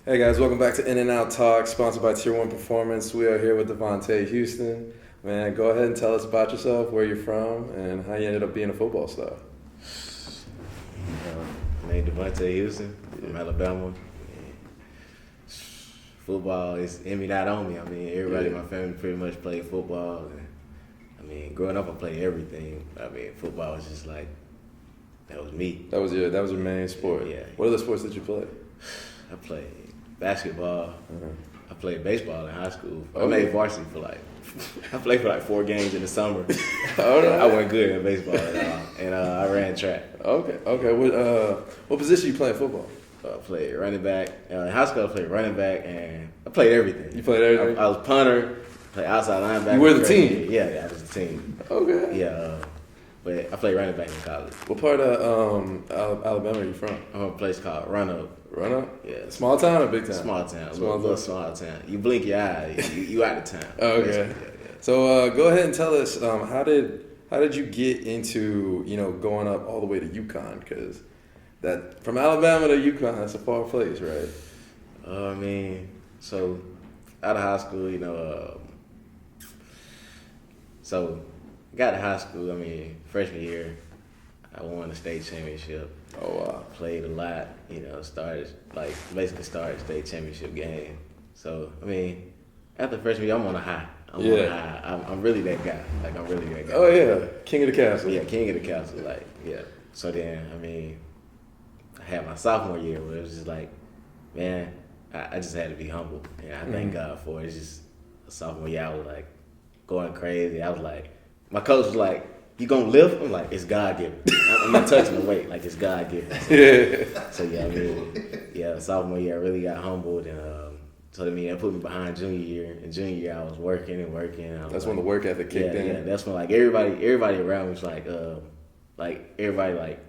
Hey guys, welcome back to In and Out Talk, sponsored by Tier 1 Performance. We are here with Devontae Houston. Man, go ahead and tell us about yourself, where you're from, and how you ended up being a football star. My name Devontae Houston from Alabama. Football is in me, not on me. I mean, everybody in my family pretty much played football. And, I mean, growing up, I played everything. I mean, football was just like, that was me. That was your main sport. Yeah. What other sports did you play? I played basketball. I played baseball in high school. I Okay. made varsity I played for like 4 games in the summer. All right. I wasn't good at baseball at all. And I ran track. Okay. What position you play in football? I played running back. In high school, I played running back, and I played everything. You played everything? I was punter, played outside linebacker. You were the team? Yeah, I was the team. Okay. Yeah, but I played running back in college. What part of Alabama are you from? I'm from a place called Roanoke. Roanoke? Yeah. Small town or big town? Small town. Small Little small town. You blink your eye, you out of town. Okay. Yeah. So go ahead and tell us how did you get into going up all the way to UConn? Because that from Alabama to UConn, that's a far place, right? I mean, so out of high school, so got to high school. I mean, freshman year, I won the state championship. Oh wow! Played a lot. Basically started state championship game. So I mean, after freshman year, I'm on a high. I'm really that guy. Like, I'm really that guy. Oh yeah, king of the castle. Yeah, king of the castle. Like, yeah. So then, I mean, I had my sophomore year where it was just like, man, I just had to be humble, and I thank God for it. It's just sophomore year, I was like going crazy. I was like, my coach was like, "You gonna lift?" I'm like, "It's God given. I'm not touching the weight. Like, it's God given." So yeah, I mean, sophomore year I really got humbled, and so I mean that put me behind junior year. And junior year I was working. That's when the work ethic kicked in. Yeah, that's when like everybody around me was like everybody like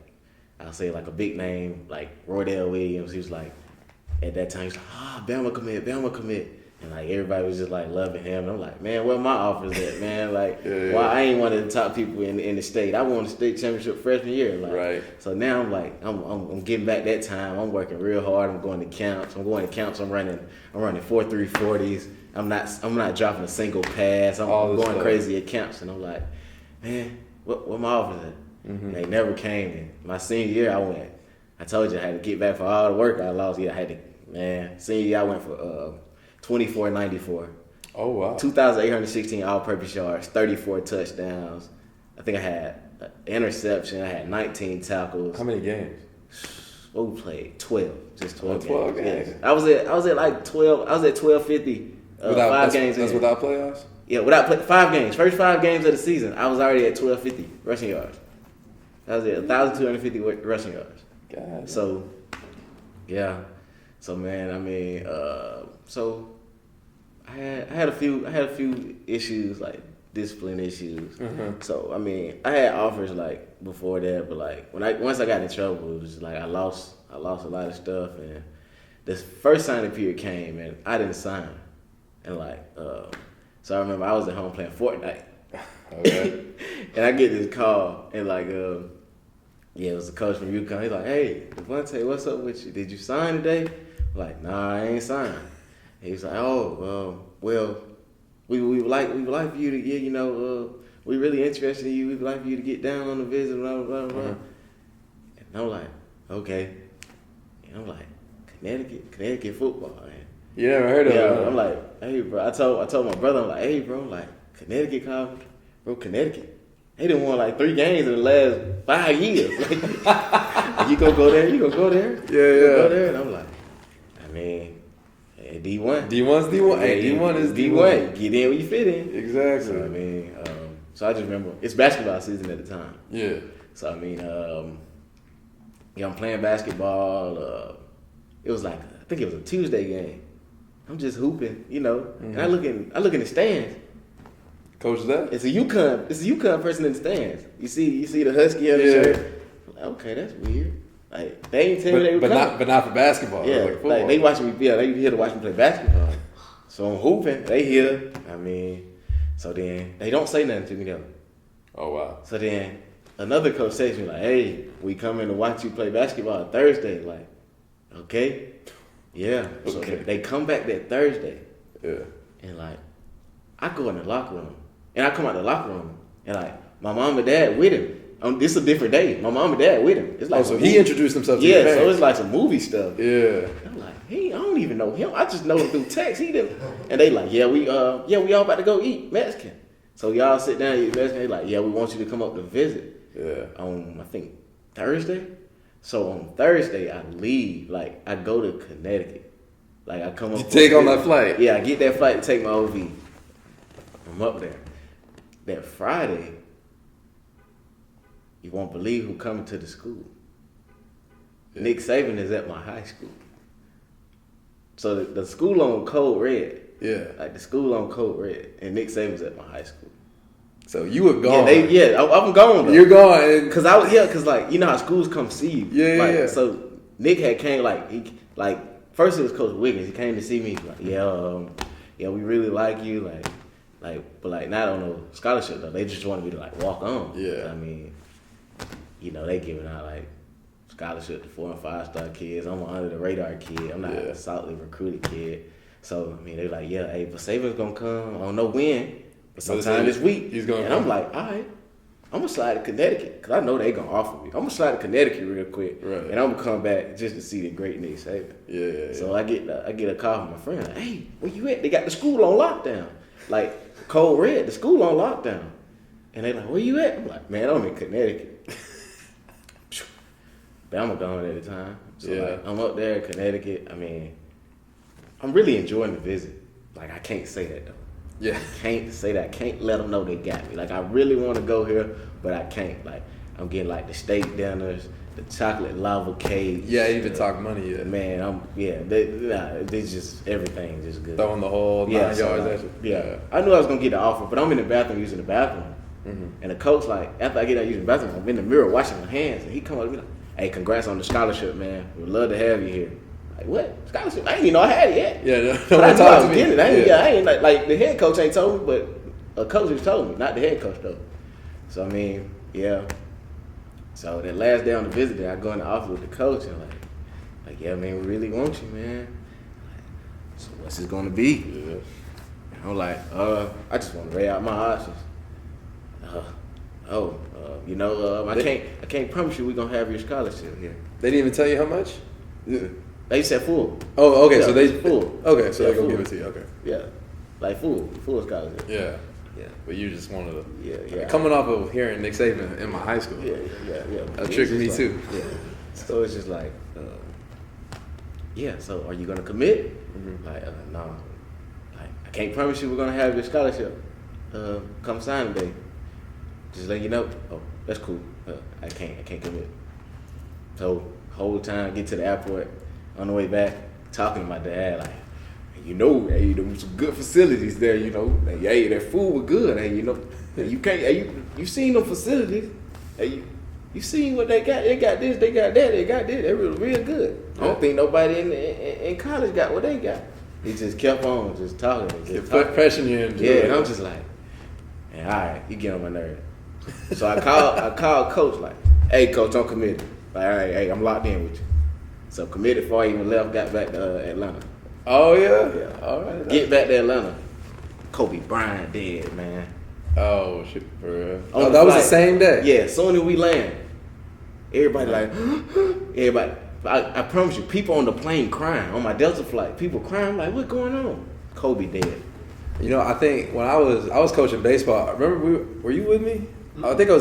I'll say like a big name like Roydell Williams. He was like at that time he was like, Bama commit. And like everybody was just like loving him. And I'm like, man, where my offers at, man? Like, why I ain't one of the top people in the state. I won the state championship freshman year. Like, right. So now I'm like, I'm getting back that time. I'm working real hard. I'm going to camps. I'm running 4.3 40s. I'm not dropping a single pass. I'm going crazy at camps. And I'm like, man, where my offers at? Mm-hmm. And they never came. And my senior year, I told you I had to get back for all the work I lost. Yeah, senior year I went for 24.94. Oh wow! 2,816 all-purpose yards, 34 touchdowns. I think I had an interception. I had 19 tackles. How many games? Well, we played 12, just 12 games. Yes. I was at like 12. I was at 1250. 5 games. That's without playoffs. Yeah, 5 games. First 5 games of the season, I was already at 1250 rushing yards. I was at 1,250 rushing yards. God. So, yeah. So man, I mean, so I had a few issues, like discipline issues. Mm-hmm. So I mean, I had offers like before that, but like once I got in trouble, it was just like I lost a lot of stuff, and this first signing period came and I didn't sign, and so I remember I was at home playing Fortnite. Okay. And I get this call and it was the coach from UConn. He's like, "Hey, Devontae, what's up with you? Did you sign today?" I'm like, "Nah, I ain't signed." And he's like, "Oh, well, we would like for you to get, we really interested in you. We'd like for you to get down on the visit, blah blah blah." Mm-hmm. And I'm like, "Okay." And I'm like, Connecticut football. And You never heard of it? I'm like, "Hey, bro." I told my brother, I'm like, "Hey, bro, like Connecticut college, bro, Connecticut. They done won like 3 games in the last 5 years. Like, you gonna go there? You gonna go there? Yeah. Go there?" And I'm like, I mean, D1. D1's D1. Hey, D1 is D1. Get in where you fit in. Exactly. So I mean, so I just remember it's basketball season at the time. Yeah. So I mean, I'm playing basketball. It was like I think it was a Tuesday game. I'm just hooping, Mm-hmm. and I look in the stands. Coach is that? It's a UConn person in the stands. You see the Husky on the shirt. Like, okay, that's weird. Like they ain't tell me they were coming. But not for basketball. Yeah, like football. like they watching me. Yeah, they here to watch me play basketball. So I'm hooping. They here. I mean, so then they don't say nothing to me though. Oh wow. So then another coach texts me like, "Hey, we coming to watch you play basketball Thursday." Like, okay. Yeah. So Okay. they come back that Thursday. Yeah. And like, I go in the locker room, and I come out the locker room, and like, my mom and dad with him. This is a different day. My mom and dad with him. It's like so he introduced himself to you. Yeah, so it's like some movie stuff. Yeah. I'm like, I don't even know him. I just know him through text. He didn't. And they like, we all about to go eat Mexican. So y'all sit down and eat Mexican. They like, we want you to come up to visit. Yeah. On I think Thursday. So on Thursday I leave. Like I go to Connecticut. Like I come up. You take on that flight. Yeah, I get that flight to take my OV. I'm up there. That Friday, you won't believe who coming to the school. Yeah. Nick Saban is at my high school. So the school on Code Red. Yeah. Like the school on Code Red. And Nick Saban's at my high school. So you were gone. I'm gone though. You're gone. Cause like, you know how schools come see you. Yeah. So Nick had came first it was Coach Wiggins. He came to see me. Like, we really like you. But not on no scholarship though. They just wanted me to like walk on. Yeah. I mean, they giving out like scholarship to 4 and 5 star kids. I'm an under the radar kid. I'm not a solidly recruited kid. So I mean, they're like, but Saban's gonna come. I don't know when, but sometime this week. He's gonna. And I'm like, all right. I'm gonna slide to Connecticut because I know they gonna offer me. I'm gonna slide to Connecticut real quick, right. And I'm gonna come back just to see the great Nick Saban. Yeah. So I get a call from my friend. Like, hey, where you at? They got the school on lockdown. Like Code Red, the school on lockdown. And they like, where you at? I'm like, man, I'm in Connecticut. But I'm gone at the time. So I'm up there in Connecticut. I mean, I'm really enjoying the visit. Like I can't say that though. Yeah. I can't say that. I can't let them know they got me. Like, I really want to go here, but I can't. Like, I'm getting, like, the steak dinners, the chocolate lava cake. Yeah, you even talk money yet. Man, they just, everything just good. Throwing the whole 9 yards at you. Yeah. I knew I was going to get the offer, but I'm in the bathroom using the bathroom. Mm-hmm. And the coach, like, after I get out using the bathroom, I'm in the mirror washing my hands, and he come up to me like, hey, congrats on the scholarship, man. We'd love to have you here. Like, what? Scholarship? I ain't even know I had it yet. Yeah, but I knew I was getting it. I ain't like the head coach ain't told me, but a coach has told me, not the head coach though. So I mean, yeah. So that last day on the visit day, I go in the office with the coach and like, yeah, man, we really want you, man. So what's this gonna be? Yeah. And I'm like, I just want to weigh out my options. I can't promise you we're gonna have your scholarship here. They didn't even tell you how much? They said full. Oh, okay. Yeah, so they full. Okay, so they're gonna full. give it to you. Okay. Yeah, like full scholarship. Yeah. Yeah. But you just wanted to. Yeah. Coming off of hearing Nick Saban in my high school. Yeah. That tricked me too. Yeah. So it's just like, so are you gonna commit? Mm-hmm. Like, no. Like, I can't promise you we're gonna have your scholarship. Come sign today. Just let you know. Oh, that's cool. I can't commit. So whole time get to the airport, on the way back, talking to my dad like, hey, there was some good facilities there, Hey, that food was good. Hey, you can't. Hey, you seen them facilities? Hey, you seen what they got? They got this, they got that, they got this. They were real good. I don't think nobody in college got what they got. He just kept on just talking. Put pressure you in. Yeah, and I'm just like, man, all right, you get on my nerve. So I called coach like, hey, coach, I'm committed. Like, all right, hey, I'm locked in with you. So committed before I even left, got back to Atlanta. Oh, yeah? All right. Get back to Atlanta. Kobe Bryant dead, man. Oh, shit, for real. Oh, that was the same day? Yeah, as soon as we land, everybody I promise you, people on the plane crying. On my Delta flight, people crying. I'm like, what's going on? Kobe dead. I think when I was coaching baseball, remember were you with me? Mm-hmm. I think I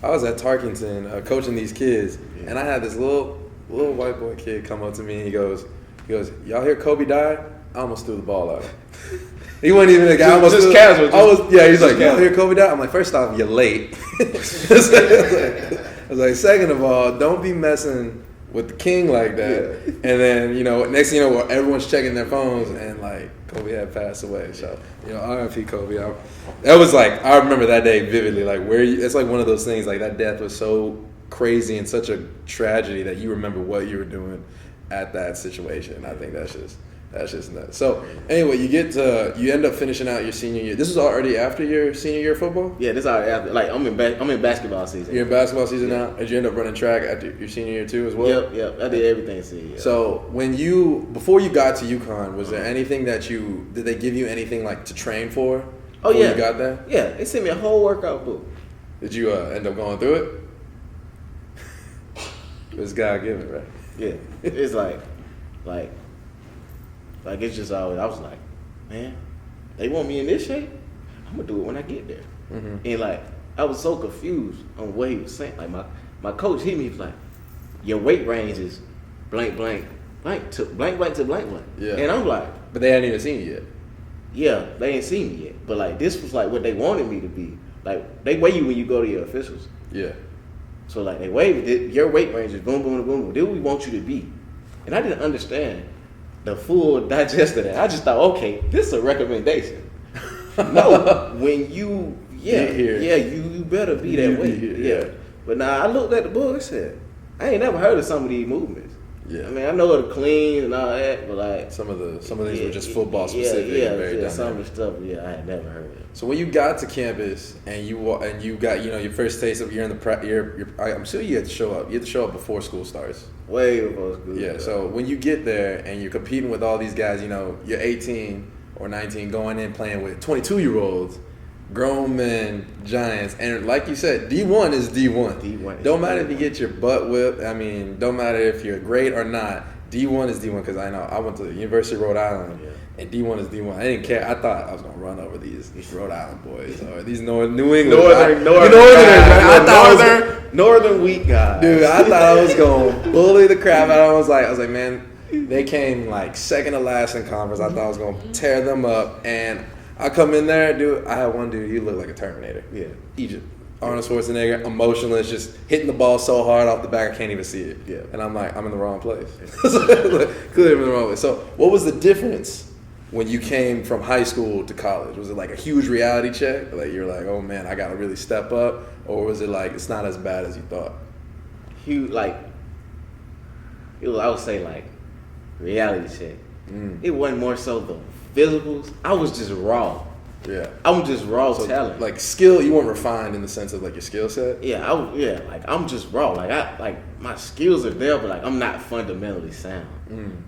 was at Tarkington coaching these kids, and I had this little white boy kid come up to me and he goes, y'all hear Kobe died? I almost threw the ball out. He wasn't even a guy. Just casual. He's like, y'all hear Kobe died? I'm like, first off, you're late. I was like, second of all, don't be messing with the king like that. Yeah. And then, next thing you know, everyone's checking their phones and like Kobe had passed away. So, R.I.P. Kobe. That was like, I remember that day vividly. Like it's like one of those things, like that death was so crazy and such a tragedy that you remember what you were doing at that situation. I think that's just That's just nuts. So anyway, you end up finishing out your senior year. This was already after your senior year of football? Yeah, this already after. Like I'm in basketball season. You're in basketball season now? Did you end up running track after your senior year too as well? Yep. I did everything senior year. So before you got to UConn, was there anything did they give you anything like to train for? Oh yeah. You got there? Yeah, they sent me a whole workout book. Did you end up going through it? It was God given, right? Yeah. It's like it's just always, I was like, man, they want me in this shape? I'm gonna do it when I get there. Mm-hmm. And like, I was so confused on what he was saying. Like my coach hit me, he was like, your weight range is blank to blank. Yeah. And I'm like, but they hadn't even seen you yet. Yeah, they ain't seen me yet. But like, this was like what they wanted me to be. Like, they weigh you when you go to your officials. Yeah. So like, they weigh your weight range is boom, boom, boom, boom. This is what we want you to be. And I didn't understand the full digest of that. I just thought, okay, this is a recommendation. No, when you you better be that way. Yeah. But now I looked at the book and said, I ain't never heard of some of these movements. Yeah. I mean, I know the clean and all that, but like some of these were just football specific. Yeah, some of the stuff. Yeah, I had never heard of. So when you got to campus and you got your first taste of you're in the I'm sure you had to show up. You had to show up before school starts. Way before school. Yeah. So when you get there and you're competing with all these guys, you're 18 or 19 going in playing with 22-year-olds. Grown men, giants, and like you said, D1 is D1. D1 don't matter if you get your butt whipped. I mean, don't matter if you're great or not. D1 is D1 because I know I went to the University of Rhode Island, and D1 is D1. I didn't care. I thought I was gonna run over these Rhode Island boys or these New England Northern weak guys. Dude, I thought I was gonna bully the crap out of them. I was like, man, they came like second to last in conference. I thought I was gonna tear them up, and I come in there, dude. I had one dude. He looked like a Terminator. Yeah, Egypt. Arnold Schwarzenegger, emotionless, just hitting the ball so hard off the back I can't even see it. Yeah, and I'm like, I'm in the wrong place. Clearly, I'm in the wrong place. So, what was the difference when you came from high school to college? Was it like a huge reality check? Like you're like, oh man, I got to really step up, or was it like it's not as bad as you thought? Huge, I would say like reality check. It wasn't more so the physicals. I was just raw. Yeah. I'm just raw talent. Like skill, you weren't refined in the sense of like your skill set? Yeah, I'm just raw. Like my skills are there, but like I'm not fundamentally sound.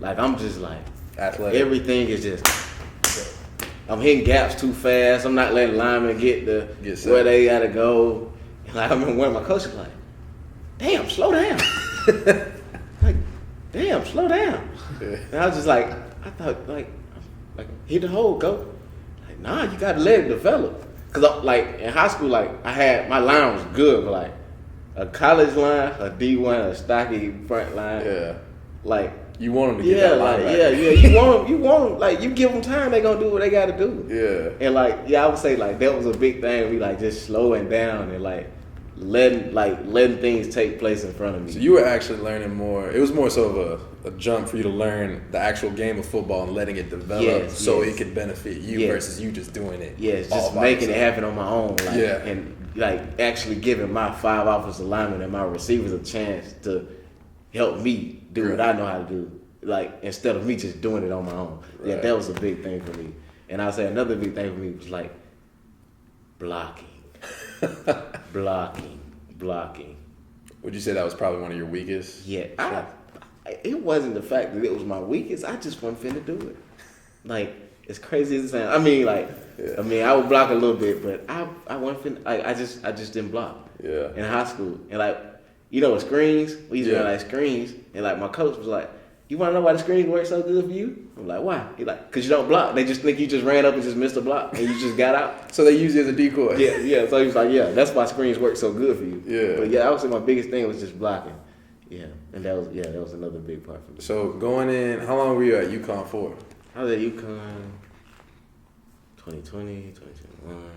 Like I'm just like athletic. Everything is just I'm hitting gaps too fast. I'm not letting linemen get where they gotta go. And like I remember when my coach was like, damn, slow down. Slow down. Yeah. And I was just like, I thought like hit the hole, go. Like, nah, you gotta let it develop. Cause like in high school, like I had my line was good, but like a college line, a D1, a stocky front line. Yeah. Like you want them to get that line back. You want them. Like you give them time, they gonna do what they gotta do. Yeah. And like I would say like that was a big thing. We like just slowing down and like letting things take place in front of me. So you were actually learning more. It was more so of a jump for you to learn the actual game of football and letting it develop it could benefit you versus you just doing it. Yes, just making it happen on my own. And like actually giving my 5 offensive linemen and my receivers a chance to help me do what I know how to do. Like instead of me just doing it on my own. Right. Yeah, that was a big thing for me. And I'd say another big thing for me was like blocking. Blocking. Would you say that was probably one of your weakest? Yeah. It wasn't the fact that it was my weakest. I just wasn't finna do it. Like, as crazy as it sounds. I mean, I would block a little bit, but I wasn't finna. I just didn't block. Yeah. In high school. And like, with screens, we used to run like screens. And like, my coach was like, you want to know why the screens work so good for you? I'm like, why? He's like, because you don't block. They just think you just ran up and just missed a block and you just got out. So they use you as a decoy. Yeah. So he was like, that's why screens work so good for you. Yeah. But I would say my biggest thing was just blocking. Yeah. And that was another big part for me. So going in, how long were you at UConn for? I was at UConn 2020, 2021.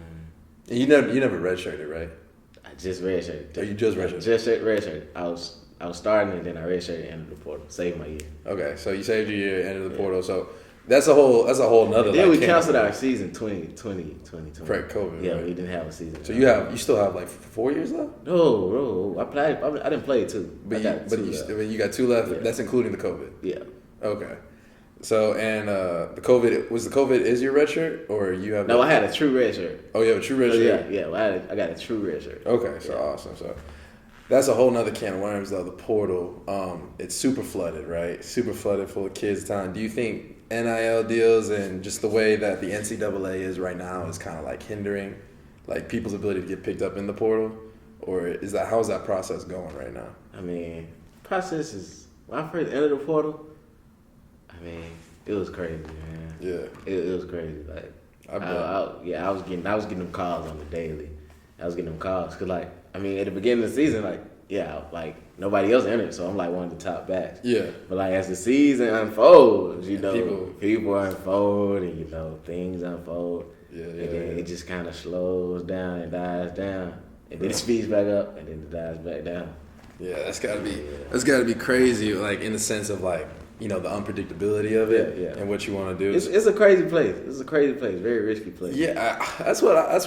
And you never redshirted, right? I just redshirted. Oh, you just redshirted? Just redshirted. I was starting and then I redshirted, ended the portal, saved my year. Okay, so you saved your year, ended the portal. So that's a whole nother. Then we canceled our season 2020. Pre-COVID. Yeah, right? We didn't have a season. So you still have like 4 years left? No, I didn't play 2. But you got 2 left. Yeah. That's including the COVID. Yeah. Okay. So and the COVID is your red shirt or you have? No, I had a true red shirt. Oh, you have a true red shirt. Yeah. Well, I got a true red shirt. Okay, so awesome. So that's a whole nother can of worms, though. The portal, it's super flooded, right? Super flooded, full of kids' time. Do you think NIL deals and just the way that the NCAA is right now is kind of like hindering, like people's ability to get picked up in the portal, or how's that process going right now? I mean, process is when I first entered the portal. I mean, it was crazy, man. Yeah, it was crazy. Like, I was getting them calls on the daily. I was getting them calls because, like, I mean, at the beginning of the season, like nobody else entered, so I'm like one of the top backs. Yeah. But like as the season unfolds, people unfold, and things unfold. Yeah. And then it just kind of slows down and dies down, and then it speeds back up, and then it dies back down. Yeah, that's gotta be crazy, like in the sense of like, the unpredictability of it and what you want to do. It's a crazy place. It's a crazy place, very risky place. Yeah, that's what I'm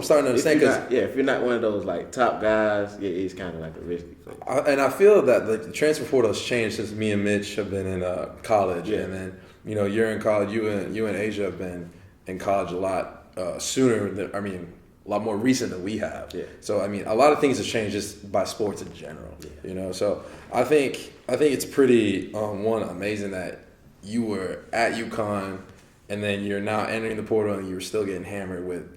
starting to understand. If you're not one of those like top guys, it's kind of like a risky place. And I feel that the transfer portal has changed since me and Mitch have been in college, and then you're in college. You and Asia have been in college a lot sooner than a lot more recent than we have. Yeah. So a lot of things have changed just by sports in general. Yeah. So I think it's pretty amazing that you were at UConn and then you're now entering the portal and you're still getting hammered with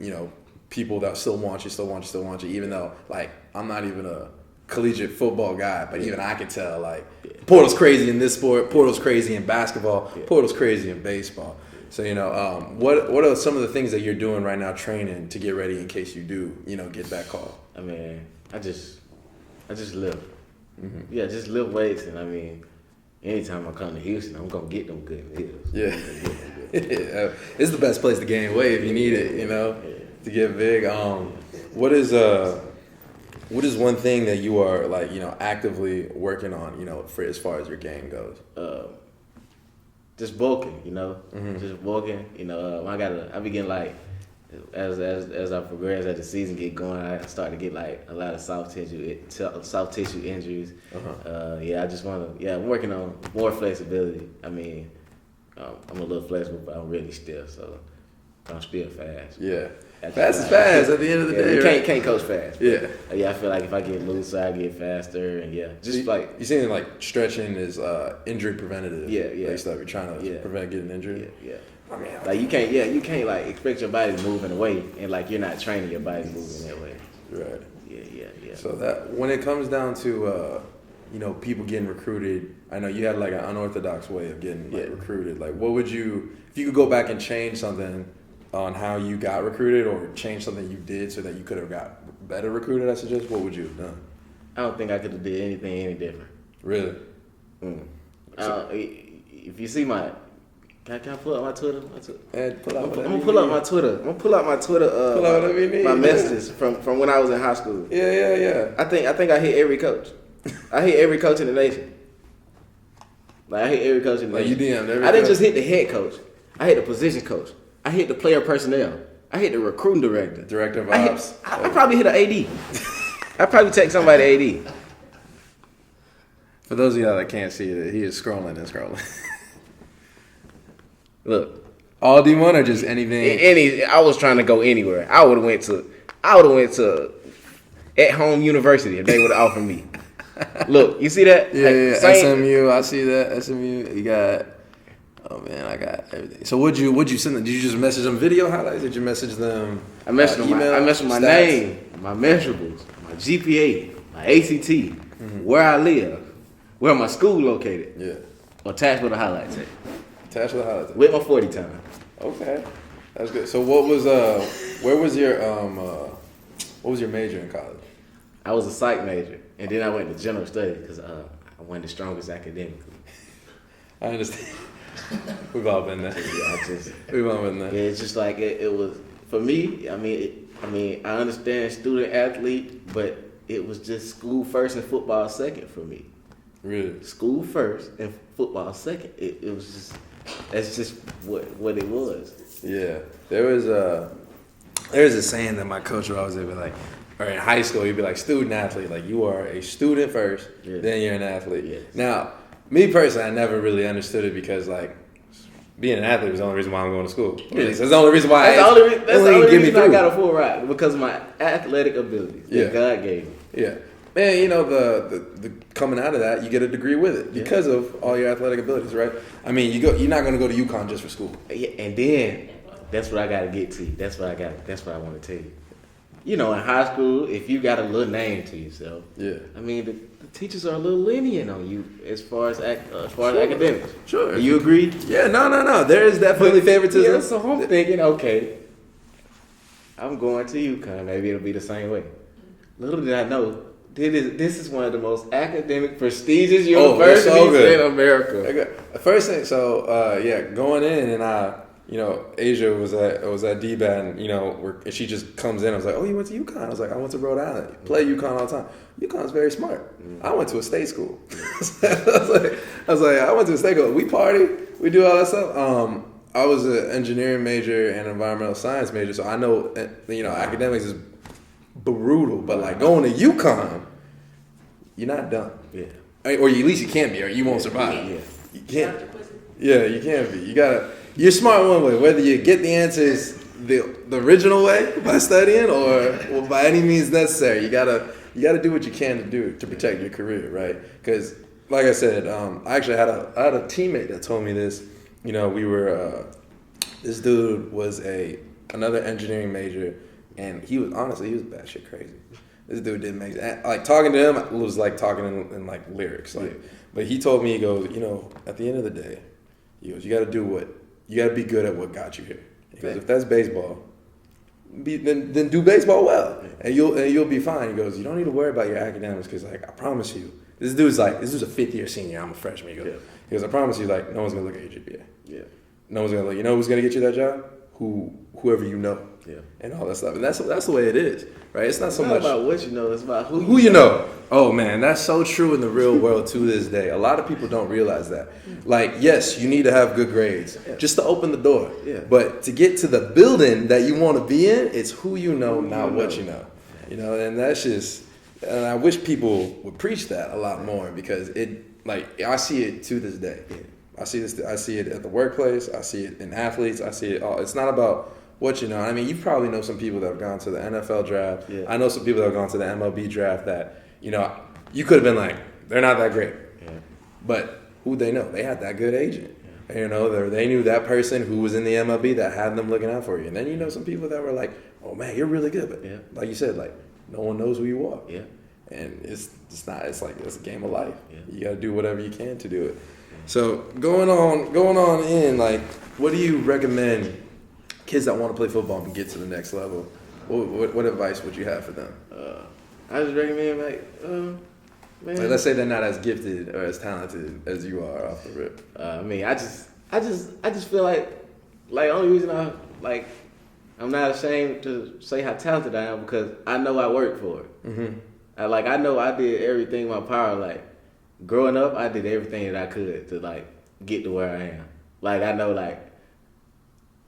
people that still want you, even though like I'm not even a collegiate football guy, but even I can tell like portal's crazy in this sport, portal's crazy in basketball, portal's crazy in baseball. So what are some of the things that you're doing right now, training to get ready in case you do get that call? I mean, I just live. Mm-hmm. Yeah, just lift weights, and anytime I come to Houston, I'm gonna get them good meals. Yeah, it's the best place to gain weight if you need it. To get big. What is one thing that you are like actively working on for as far as your game goes? Just bulking, Mm-hmm. just bulking. I begin like as I progress, as the season get going, I start to get like a lot of soft tissue injuries. Uh-huh. I just want to. I'm working on more flexibility. I'm a little flexible, but I'm really stiff, so I'm still fast. Yeah. Fast is fast at the end of the day. You can't coach fast. Yeah. I feel like if I get looser, I get faster, and just like you saying like stretching is injury preventative. Yeah. Like stuff you're trying to prevent getting injured. Yeah. Like you can't like expect your body to move in a way, and like you're not training your body to move in that way. Right. Yeah. So that when it comes down to people getting recruited, I know you had like an unorthodox way of getting recruited. Like, what would you, if you could go back and change something on how you got recruited, or change something you did so that you could have got better recruited, I suggest, what would you have done? I don't think I could have did anything any different. Really? If you see my, can I pull up my Twitter? I'm gonna pull up my Twitter. Pull out whatever you need. My messages from when I was in high school. Yeah. I think I hit every coach. I hit every coach in the nation. Like I hit every coach in the nation. You DM'd every I didn't coach? just hit the head coach. I hit the position coach. I hit the player personnel. I hit the recruiting director. Director of ops. I probably hit an AD. I probably text somebody AD. For those of y'all that can't see it, he is scrolling and scrolling. Look, all D1 or just anything? I was trying to go anywhere. I would have went to at home university if they would have offered me. Look, you see that? Yeah, SMU. I see that. SMU. You got. Oh man, I got everything. So what'd you send them? Did you just message them video highlights? Did you message them? I messaged them. Email, I messaged them my name, my measurables, my GPA, my ACT, where I live, where my school located. Yeah. Attached with a highlight tape. Attached with a highlight tape. With my 40 time. Okay, that's good. So what was where was your what was your major in college? I was a psych major, and then I went to general studies because I wasn't the strongest academically. I understand. We've all been there. We've all been there. Yeah, it's just like it was for me. I understand student athlete, but it was just school first and football second for me. Really? School first and football second. It was just that's just what it was. Yeah, there's a saying that my coach would always be like, or in high school he'd be like, student athlete, like you are a student first, then you're an athlete. Yes. Now, me personally, I never really understood it because like being an athlete was the only reason why I'm going to school. That's the only reason why. That's the only reason I got a full ride, because of my athletic abilities that God gave me. Yeah. Man, you know, the coming out of that, you get a degree with it because of all your athletic abilities, right? I mean, you're not going to go to UConn just for school. Yeah, and then that's what I got to get to. That's what I want to tell you. You know, in high school, if you got a little name to yourself, I mean, the teachers are a little lenient on you as far as academics. Sure. Do you agree? Yeah, no. There is definitely favoritism. Yeah, so I'm thinking, okay, I'm going to UConn. Maybe it'll be the same way. Little did I know, this is one of the most academic, prestigious universities in America. First thing, going in, and Asia was at D-BAT, and she just comes in. I was like, oh, you went to UConn? I was like, I went to Rhode Island. Play UConn all the time. UConn's very smart. I went to a state school. I was like, I went to a state school. We party. We do all that stuff. I was an engineering major and environmental science major, so I know, academics is brutal. But like going to UConn, you're not done. Yeah. Or at least you can't be, or you won't survive. Yeah. You can't. Yeah, you can't be. You're smart one way, whether you get the answers the original way by studying or by any means necessary. You gotta do what you can to do to protect your career, right? Because, like I said, I actually had a teammate that told me this. We were this dude was another engineering major, and he was batshit crazy. This dude didn't make like talking to him. It was like talking in like lyrics, like. But he told me, he goes, at the end of the day, he goes, you got to be good at what got you here. He goes, if that's baseball, then do baseball well, and you'll be fine. He goes, you don't need to worry about your academics, because like I promise you, this dude's a 5th year senior. I'm a freshman. He goes, I promise you, like no one's gonna look at your GPA. Yeah. No one's gonna look. You know who's gonna get you that job? Whoever you know. Yeah. And all that stuff. And that's the way it is, right? It's not so much about what you know. It's about who you know. Oh man, that's so true in the real world to this day. A lot of people don't realize that. Like, yes, you need to have good grades just to open the door. Yeah. But to get to the building that you want to be in, it's who you know, not what you know. And that's just. And I wish people would preach that a lot more, because I see it to this day. Yeah. I see it at the workplace. I see it in athletes. I see it all. It's not about what you know. I mean, you probably know some people that have gone to the NFL draft. Yeah. I know some people that have gone to the MLB draft that, you could have been like, they're not that great. Yeah. But who'd they know? They had that good agent. Yeah. They knew that person who was in the MLB that had them looking out for you. And then some people that were like, oh man, you're really good. But like you said, like no one knows who you are. Yeah. And it's a game of life. Yeah. You got to do whatever you can to do it. So going on in, like, what do you recommend kids that want to play football and get to the next level? What advice would you have for them? I just recommend man. Like, let's say they're not as gifted or as talented as you are off the rip. I just feel like only reason I'm not ashamed to say how talented I am, because I know I worked for it. Mm-hmm. I know I did everything in my power. Like, growing up, I did everything that I could to get to where I am. I know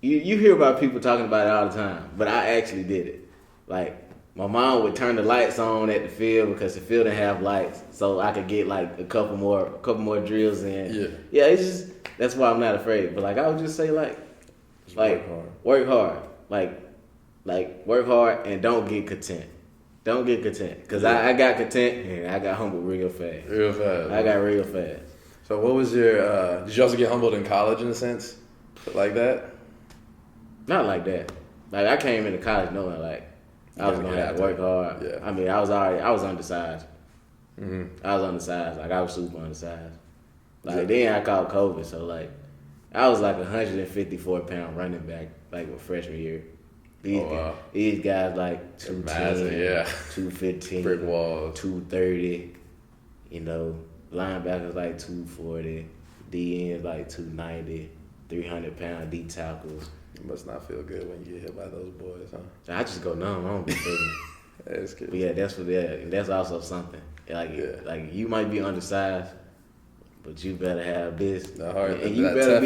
you hear about people talking about it all the time, but I actually did it. My mom would turn the lights on at the field because the field didn't have lights, so I could get a couple more drills in. Yeah. It's just, that's why I'm not afraid. But I would just say work hard. Work hard and don't get content. Don't get content, because I got content and I got humbled real fast. I got real fast. So what was your, did you also get humbled in college in a sense? Like that? Not like that. I came into college knowing I was going to have to work hard. Yeah. I mean, I was undersized. Mm-hmm. I was undersized. I was super undersized. Then I caught COVID, so I was 154-pound running back my freshman year. These guys 210, 215, brick walls, 230, linebackers 240, DNs 290, 300-pound D tackles. You must not feel good when you get hit by those boys, huh? I just go numb. I don't be feeling. That's good. But yeah, that's also something. You might be undersized, but you better have this. And you better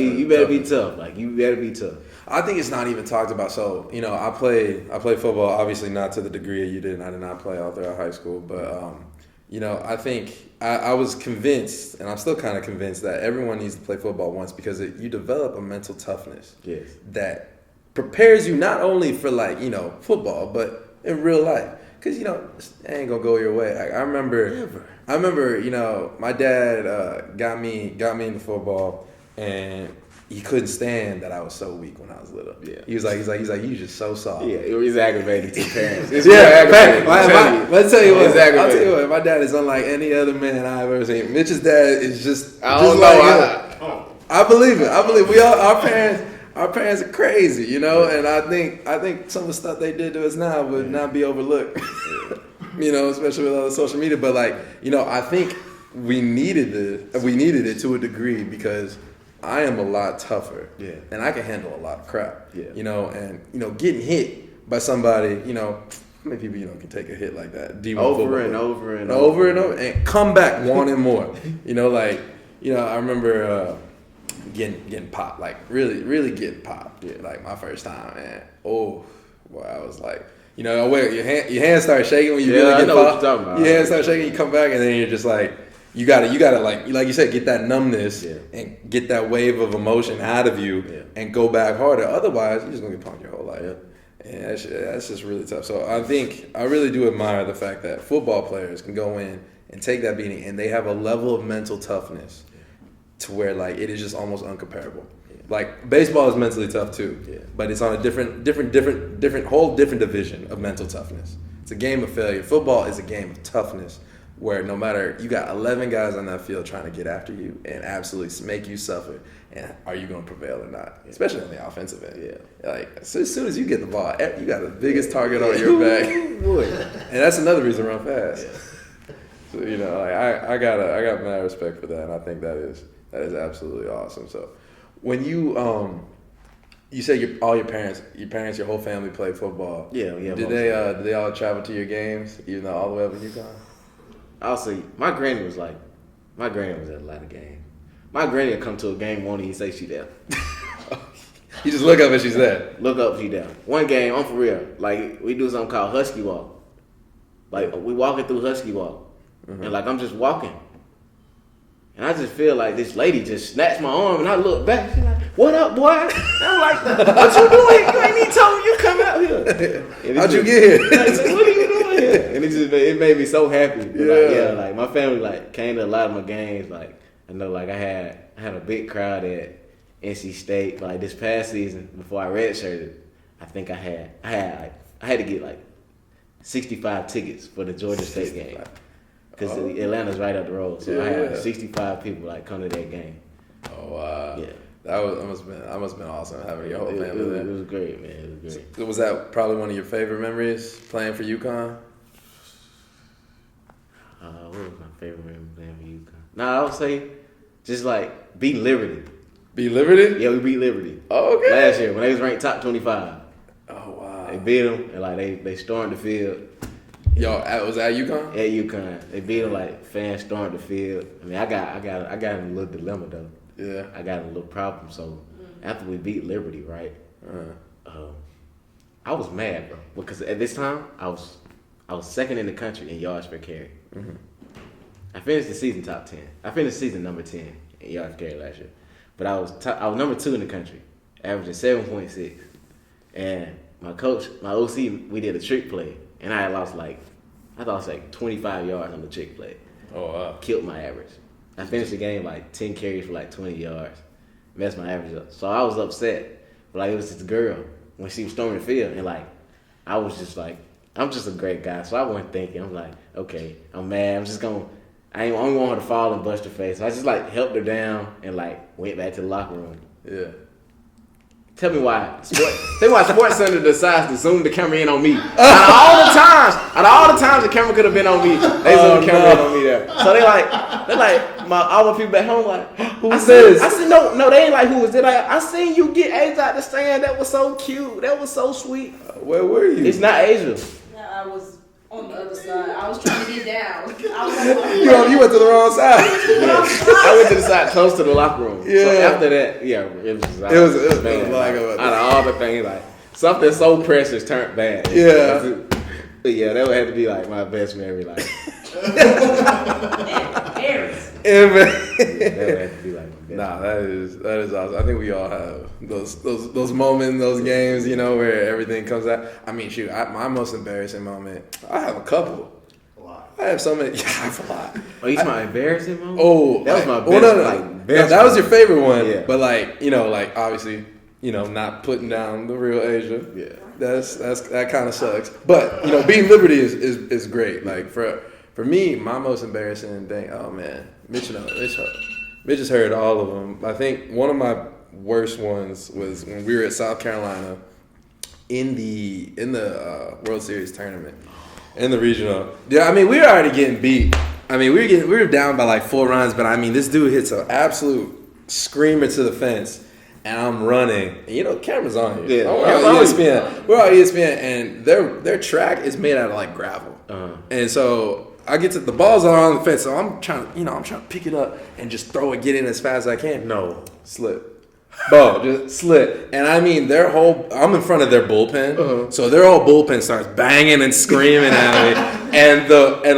be tough. You better be tough. I think it's not even talked about. So, I played football, obviously not to the degree you did. I did not play all throughout high school, but I think I was convinced, and I'm still kind of convinced that everyone needs to play football once because you develop a mental toughness that prepares you not only for football, but in real life. Because, it ain't gonna go your way. I remember, my dad got me into football, and he couldn't stand that I was so weak when I was little. Yeah. He was like, you just so soft. Yeah, it was aggravating to parents. Let's tell you what. I'll tell you what. My dad is unlike any other man I've ever seen. Mitch's dad is just. I believe it. Our parents are crazy, and I think some of the stuff they did to us now would not be overlooked. Especially with all the social media. But I think we needed it to a degree because I am a lot tougher. Yeah. And I can handle a lot of crap. Yeah. And getting hit by somebody, how many people can take a hit like that? Over and over and come back wanting more. I remember getting popped, like really, really getting popped. Yeah. Like my first time, man. Oh, boy, I was like, your hands start shaking when you really get popped. Your hands start shaking, you come back, and then you're just like, you gotta like you said, get that numbness and get that wave of emotion out of you and go back harder. Otherwise, you're just gonna get punked your whole life. Yeah. And that's just really tough. So I really do admire the fact that football players can go in and take that beating, and they have a level of mental toughness to where it is just almost uncomparable. Like baseball is mentally tough too, but it's on a different division of mental toughness. It's a game of failure. Football is a game of toughness, where no matter, you got 11 guys on that field trying to get after you and absolutely make you suffer, and are you going to prevail or not? Especially on the offensive end. Yeah. So as soon as you get the ball, you got the biggest target on your back, and that's another reason to run fast. So I got mad respect for that, and I think that is absolutely awesome. So when you say all your parents, your whole family played football. Yeah. Did they all travel to your games, even though all the way up in UConn? I'll say my granny was at a lot of games. My granny would come to a game, won't even say she there. You just look up and she's there. Look up, she there. One game, I'm for real. We do something called Husky Walk. We walking through Husky Walk, and I'm just walking, and I just feel like this lady just snatched my arm, and I look back. She's like, "What up, boy?" And I'm like, "What you doing? You ain't even told me you come out here. How'd you get here? What are you doing here?" And it made me so happy. But my family came to a lot of my games. I know I had a big crowd at NC State. This past season before I redshirted, I think I had to get 65 tickets for the Georgia State game because Atlanta's right up the road. So I had 65 people come to that game. Oh wow! Yeah, that must have been awesome having your whole family there. It was great, man. It was great. So was that probably one of your favorite memories playing for UConn? What was my favorite memory playing for UConn? I would say just beating Liberty. Beat Liberty? Yeah, we beat Liberty. Oh, okay. Last year when they was ranked top 25. Oh wow! They beat them and they stormed the field. Yo, was that UConn? At UConn, they beat them fans stormed the field. I mean, I got in a little dilemma though. Yeah. I got in a little problem. So after we beat Liberty, right? I was mad, bro, because at this time I was second in the country in yards per carry. Mm-hmm. I finished the season top 10. I finished the season number 10 in yards per carry last year, but I was number 2 in the country, averaging 7.6. And my coach, my OC, we did a trick play, and I had lost I thought it was 25 yards on the trick play. Oh wow! Killed my average. I finished the game 10 carries for 20 yards, messed my average up. So I was upset, but it was this girl when she was storming the field, and I was just I'm just a great guy, so I wasn't thinking. I'm like, okay, I'm mad. I don't want her to fall and bust her face. So I just helped her down and went back to the locker room. Yeah. Tell me why. Sports Center decides to zoom the camera in on me. Out of all the times the camera could have been on me, they zoomed the camera in on me there. So all my people back home who's this? I said, no, they ain't who is it? I seen you get Asia out the stand. That was so cute. That was so sweet. Where were you? It's not Asia. Yeah, I was on the other side. I was trying to get down. You went to the wrong side. I went to the side close to the locker room. Yeah. So after that, it was man, out of all the things, something so precious turned bad. Yeah. But yeah, that would have to be my best memory. That had to be like the best. Nah, that is awesome. I think we all have those moments, those games, you know, where everything comes out. I mean, shoot, my most embarrassing moment. I have a couple. I have so many. Yeah, I have a lot. Oh, you talking about embarrassing moment? Oh, that was my best. Well, no. Like, best that was your favorite one. Yeah. But like, you know, like obviously, you know, not putting down the real Asia. Yeah. That kind of sucks. But you know, being Liberty is great. Like for me, my most embarrassing thing. Oh man, Mitch has heard all of them. I think one of my worst ones was when we were at South Carolina in the World Series tournament. In the regional. Yeah, I mean, we were already getting beat. I mean, we were down by like 4 runs, but I mean, this dude hits an absolute screamer to the fence, and I'm running. And you know, the camera's on here. Yeah. We're on ESPN. We're on ESPN, and their track is made out of like gravel. Uh-huh. And so I get to the balls are on the fence, so I'm trying to pick it up and just throw it, get in as fast as I can. No, slip. Bro, just slip. And I mean, I'm in front of their bullpen, so their whole bullpen starts banging and screaming at me. And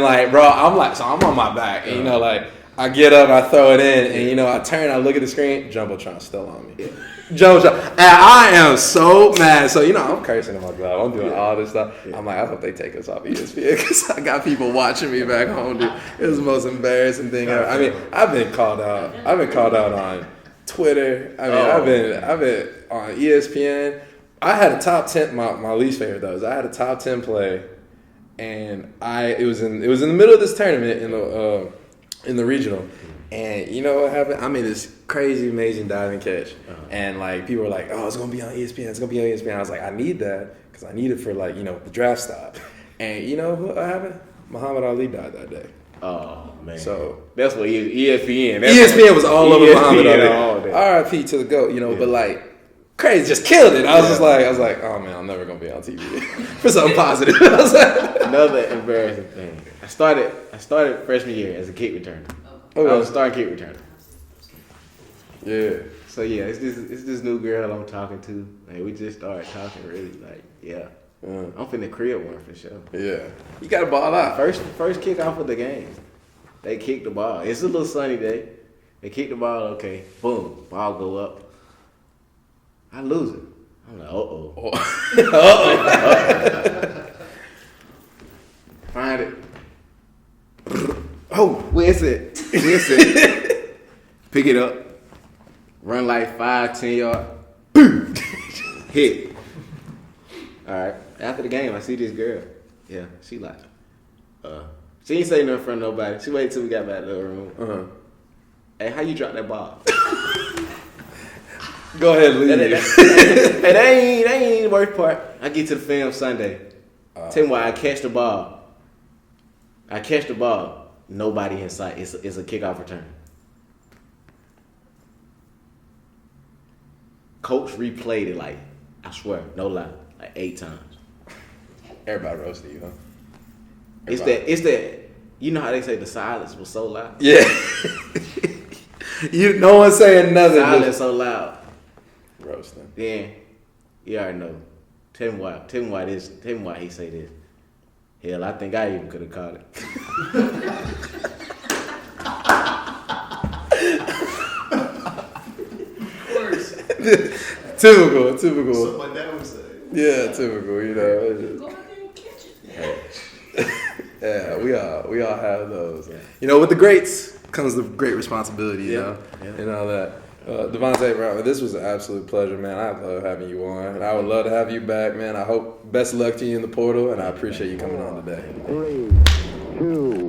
like, bro, I'm on my back. And, you know, like, I get up, I throw it in, and, you know, I turn, I look at the screen, Jumbotron's still on me. Jumbotron. And I am so mad. So, you know, I'm cursing in my glove. I'm doing all this stuff. I'm like, I hope they take us off ESPN because I got people watching me back home, dude. It was the most embarrassing thing ever. I mean, I've been called out on Twitter. I mean, I've been on ESPN. I had a top 10. My least favorite though is I had a top 10 play, and it was in the middle of this tournament in the regional, and you know what happened? I made this crazy amazing diving catch, and like people were like, "Oh, it's gonna be on ESPN. It's gonna be on ESPN." I was like, "I need that because I need it for like, you know, the draft stop." And you know what happened? Muhammad Ali died that day. Oh man! So that's what ESPN. ESPN was all over Muhammad Ali. All day. R.I.P. to the GOAT, you know. Yeah. But like, crazy, just killed it. I was like, oh man, I'm never gonna be on TV for something positive. Another embarrassing thing. I started freshman year as a kick returner. Okay. I was a starting kick returner. Yeah. So yeah, it's this new girl I'm talking to. Like, we just started talking really. Like, yeah. I'm finna crib one for sure. Yeah. You got to ball out. First kick off of the game. They kick the ball. It's a little sunny day. They kick the ball, okay. Boom. Ball go up. I lose it. I'm like, uh-oh. Find it. Oh, where's it? Pick it up. Run like 5-10 yards. Boom. Hit. All right. After the game, I see this girl. Yeah, she like, she ain't say nothing in front of nobody. She waited till we got back to the room. Hey, how you drop that ball? Go ahead, leave. And that ain't the worst part. I get to the film Sunday. Tell me why I catch the ball. Nobody in sight. It's a kickoff return. Coach replayed it like, I swear, no lie, like 8 times. Everybody roasted you, huh? It's that. You know how they say the silence was so loud? Yeah. No one saying nothing. Silence so loud. Roasting. Then you already know. Tell me why he say this. Hell, I think I even could have caught it. Typical. So my dad would say. Yeah, typical. You know. Go out there and catch it. Yeah, we all have those. You know, with the greats comes the great responsibility. You know, and all that. Devontae, bro, this was an absolute pleasure, man. I love having you on, and I would love to have you back, man. I hope best of luck to you in the portal, and I appreciate you coming on today. 3, 2,